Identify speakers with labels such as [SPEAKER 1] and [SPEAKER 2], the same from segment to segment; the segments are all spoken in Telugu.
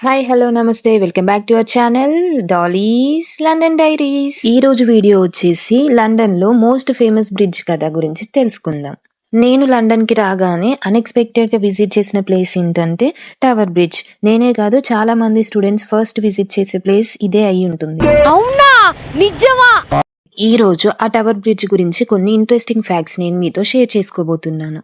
[SPEAKER 1] హాయ్ హలో నమస్తే welcome back to our channel Dolly's London diaries. ఈ రోజు వీడియో వచ్చేసి లండన్ లో మోస్ట్ ఫేమస్ బ్రిడ్జ్ కథ గురించి తెలుసుకుందాం. నేను లండన్ కి రాగానే అన్ఎక్స్పెక్టెడ్ గా విజిట్ చేసిన ప్లేస్ ఏంటంటే టవర్ బ్రిడ్జ్. నేనే కాదు చాలా మంది స్టూడెంట్స్ ఫస్ట్ విజిట్ చేసే ప్లేస్ ఇదే అయి ఉంటుంది.
[SPEAKER 2] అవునా నిజమా?
[SPEAKER 1] ఈ రోజు ఆ టవర్ బ్రిడ్జ్ గురించి కొన్ని ఇంట్రెస్టింగ్ ఫ్యాక్ట్స్ నేను మీతో షేర్ చేసుకోబోతున్నాను.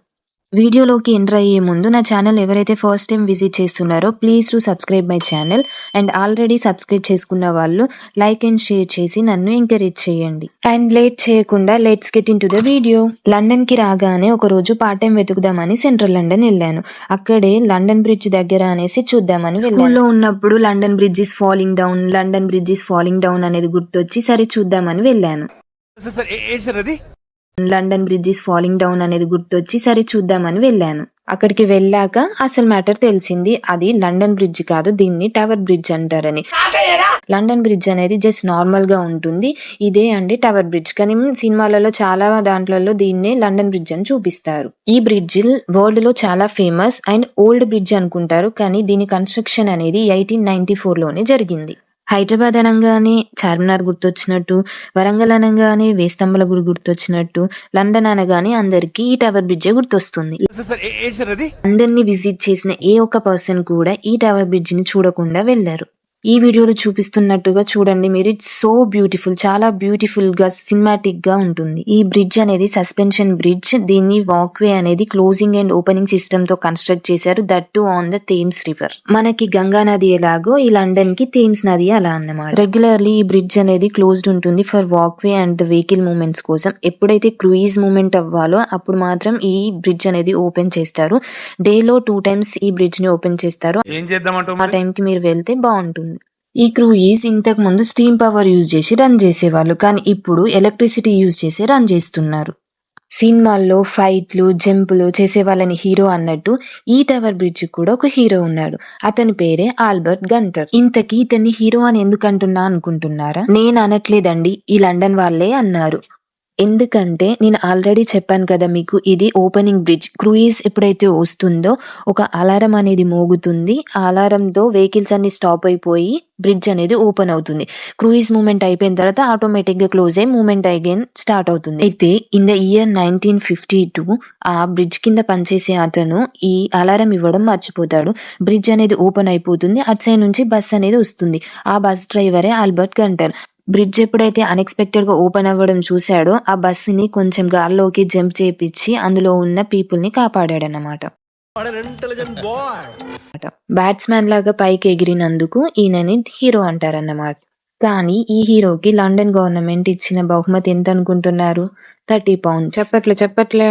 [SPEAKER 1] వీడియోలోకి ఎంటర్ అయ్యే ముందు నా ఛానల్ ఎవరైతే ఫస్ట్ టైం విజిట్ చేస్తున్నారో please to subscribe my channel and already subscribe చేసుకున్న వాళ్ళు లైక్ అండ్ షేర్ చేసి నన్ను ఎంకరేజ్ చేయండి. అండ్ లేట్ చేయకుండా let's get in to the video. London కి రాగానే ఒక రోజు పార్ట్ టైం వెతుకుదామని సెంట్రల్ లండన్ వెళ్ళాను. అక్కడే లండన్ బ్రిడ్జ్ దగ్గర అనేసి చూద్దామని స్కూల్లో ఉన్నప్పుడు London bridge is falling down అనేది గుర్తొచ్చి సరే చూద్దామని వెళ్ళాను. London bridge is falling down అనేది గుర్తొచ్చి సరే చూద్దామని వెళ్ళాను. అక్కడికి వెళ్ళాక అసలు మ్యాటర్ తెలిసింది. అది లండన్ బ్రిడ్జ్ కాదు, దీన్ని టవర్ బ్రిడ్జ్ అంటారని. లండన్ బ్రిడ్జ్ అనేది జస్ట్ నార్మల్ గా ఉంటుంది. ఇదే అండి టవర్ బ్రిడ్జ్. కానీ సినిమాలలో చాలా దాంట్లలో దీన్నే లండన్ బ్రిడ్జ్ అని చూపిస్తారు. ఈ బ్రిడ్జ్ వరల్డ్ లో చాలా ఫేమస్ అండ్ ఓల్డ్ బ్రిడ్జ్ అనుకుంటారు, కానీ దీని కన్స్ట్రక్షన్ అనేది 1894 లోనే జరిగింది. హైదరాబాద్ అనగానే చార్మినార్ గుర్తొచ్చినట్టు, వరంగల్ అనగానే వేస్తంభల గుడి గుర్తొచ్చినట్టు, లండన్ అనగానే అందరికి ఈ టవర్ బ్రిడ్జే గుర్తొస్తుంది. అందరినీ విజిట్ చేసిన ఏ ఒక్క పర్సన్ కూడా ఈ టవర్ బ్రిడ్జ్ ని చూడకుండా వెళ్లారు. ఈ వీడియోలో చూపిస్తున్నట్టుగా చూడండి మీరు. ఇట్స్ సో బ్యూటిఫుల్, చాలా బ్యూటిఫుల్ గా సినిమాటిక్ గా ఉంటుంది. ఈ బ్రిడ్జ్ అనేది సస్పెన్షన్ బ్రిడ్జ్. దీన్ని వాక్వే అనేది క్లోజింగ్ అండ్ ఓపెనింగ్ సిస్టమ్ తో కన్స్ట్రక్ట్ చేశారు. That to on the Thames river. మనకి గంగా నది ఎలాగో ఈ లండన్ కి థేమ్స్ నది అలా అన్నమాట. రెగ్యులర్లీ ఈ బ్రిడ్జ్ అనేది క్లోజ్డ్ ఉంటుంది for walkway and the vehicle movements కోసం. ఎప్పుడైతే క్రూయిజ్ మూవ్మెంట్ అవ్వాలో అప్పుడు మాత్రం ఈ బ్రిడ్జ్ అనేది ఓపెన్ చేస్తారు. డేలో 2 times ఈ బ్రిడ్జ్ ని ఓపెన్ చేస్తారు. ఆ టైం కి మీరు వెళ్తే బాగుంటుంది. ఈ క్రూయిజ్ ఇంతకు ముందు స్టీమ్ పవర్ యూజ్ చేసి రన్ చేసేవాళ్ళు, కానీ ఇప్పుడు ఎలక్ట్రిసిటీ యూజ్ చేసి రన్ చేస్తున్నారు. సినిమాల్లో ఫైట్లు జంపులు చేసే వాళ్ళని హీరో అన్నట్టు ఈ టవర్ బ్రిడ్జ్ కూడా ఒక హీరో ఉన్నాడు. అతని పేరే ఆల్బర్ట్ గంటర్. ఇంతకీ ఇతన్ని హీరో అని ఎందుకు అంటున్నా అనుకుంటున్నారా? నేను అనట్లేదండి, ఈ లండన్ వాళ్ళే అన్నారు. ఎందుకంటే నేను ఆల్రెడీ చెప్పాను కదా మీకు, ఇది ఓపెనింగ్ బ్రిడ్జ్. క్రూయిజ్ ఎప్పుడైతే వస్తుందో ఒక అలారం అనేది మోగుతుంది. ఆ అలారంతో వెహికల్స్ అన్ని స్టాప్ అయిపోయి బ్రిడ్జ్ అనేది ఓపెన్ అవుతుంది. క్రూయిజ్ మూమెంట్ అయిపోయిన తర్వాత ఆటోమేటిక్ గా క్లోజ్ అయ్యి మూమెంట్ అగైన్ స్టార్ట్ అవుతుంది. అయితే ఇన్ ద ఇయర్ 1952 ఆ బ్రిడ్జ్ కింద పనిచేసే అతను ఈ అలారం ఇవ్వడం మర్చిపోతాడు. బ్రిడ్జ్ అనేది ఓపెన్ అయిపోతుంది. అటు సైడ్ నుంచి బస్ అనేది వస్తుంది. ఆ బస్ డ్రైవరే ఆల్బర్ట్ గంటర్. బ్రిడ్జ్ ఎప్పుడైతే అన్ఎక్స్పెక్టెడ్ గా ఓపెన్ అవ్వడం చూశాడో ఆ బస్సుని కొంచెం గాల్లోకి జంప్ చేపించి అందులో ఉన్న పీపుల్ ని కాపాడాడన్నమాట. బ్యాట్స్మెన్ లాగా పైకి ఎగిరినందుకు ఈయనని హీరో అంటారన్నమాట. కానీ ఈ హీరోకి లండన్ గవర్నమెంట్ ఇచ్చిన బహుమతి ఎంత అనుకుంటున్నారు? 30 pounds. చెప్పట్లే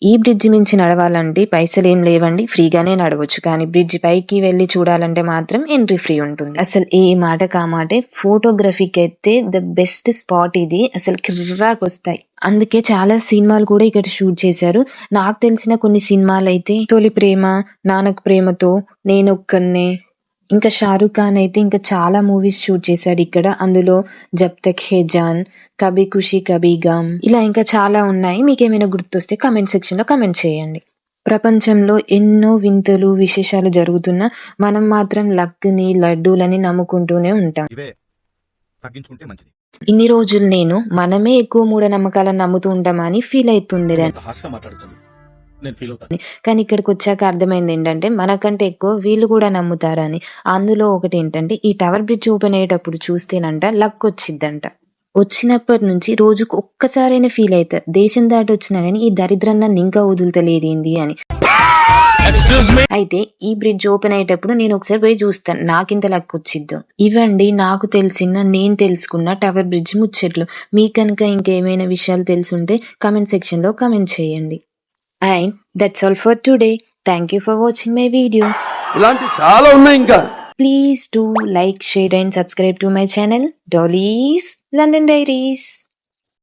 [SPEAKER 1] ఈ బ్రిడ్జ్ మించి నడవాలంటే పైసలు ఏం లేవండి, ఫ్రీగానే నడవచ్చు. కానీ బ్రిడ్జ్ పైకి వెళ్ళి చూడాలంటే మాత్రం ఎంట్రీ ఫ్రీ ఉంటుంది. అసలు ఏ మాట కామాటే ఫోటోగ్రఫీకి అయితే ద బెస్ట్ స్పాట్ ఇది. అసలు కిర్రాకు వస్తాయి. అందుకే చాలా సినిమాలు కూడా ఇక్కడ షూట్ చేశారు. నాకు తెలిసిన కొన్ని సినిమాలు అయితే తొలి ప్రేమ, నానక్ ప్రేమతో, నేనొక్కనే, ఇంకా షారూక్ ఖాన్ అయితే ఇంకా చాలా మూవీస్ షూట్ చేశాడు ఇక్కడ. అందులో జబ్ తక్ హే జాన్, కభీ ఖుషీ కభీ గమ్, ఇలా ఇంకా చాలా ఉన్నాయి. మీకేమైనా గుర్తొస్తే కామెంట్ సెక్షన్ లో కామెంట్ చేయండి. ప్రపంచంలో ఎన్నో వింతలు విశేషాలు జరుగుతున్నా మనం మాత్రం లక్ ని లడ్డూలని నమ్ముకుంటూనే ఉంటాం. ఇన్ని రోజులు నేను మనమే ఎక్కువ మూఢనమ్మకాలను నమ్ముతూ ఉంటామని ఫీల్ అవుతుండేదాన్ని. కానీ ఇక్కడికి వచ్చాక అర్థమైంది ఏంటంటే మనకంటే ఎక్కువ వీళ్ళు కూడా నమ్ముతారని. అందులో ఒకటి ఏంటంటే ఈ టవర్ బ్రిడ్జ్ ఓపెన్ అయ్యేటప్పుడు చూస్తేనంట లక్ వచ్చిద్దంట. వచ్చినప్పటి నుంచి రోజుకు ఒక్కసారైనా ఫీల్ అవుతారు, దేశం దాటి వచ్చినా గానీ ఈ దరిద్రం నన్ను ఇంకా వదులుతలేదేంది అని. అయితే ఈ బ్రిడ్జ్ ఓపెన్ అయ్యేటప్పుడు నేను ఒకసారి పోయి చూస్తాను, నాకింత లక్ వచ్చిద్దో. ఇవండి నాకు తెలిసిన నేను తెలుసుకున్న టవర్ బ్రిడ్జ్ ముచ్చట్లు. మీ కనుక ఇంకేమైనా విషయాలు తెలుసుంటే కామెంట్ సెక్షన్ లో కామెంట్ చేయండి. And that's all for today. Thank you for watching my video.
[SPEAKER 3] ఇలాంటి చాలా ఉన్నాయి ఇంకా.
[SPEAKER 1] Please do like, share and subscribe to my channel Dolly's London Diaries.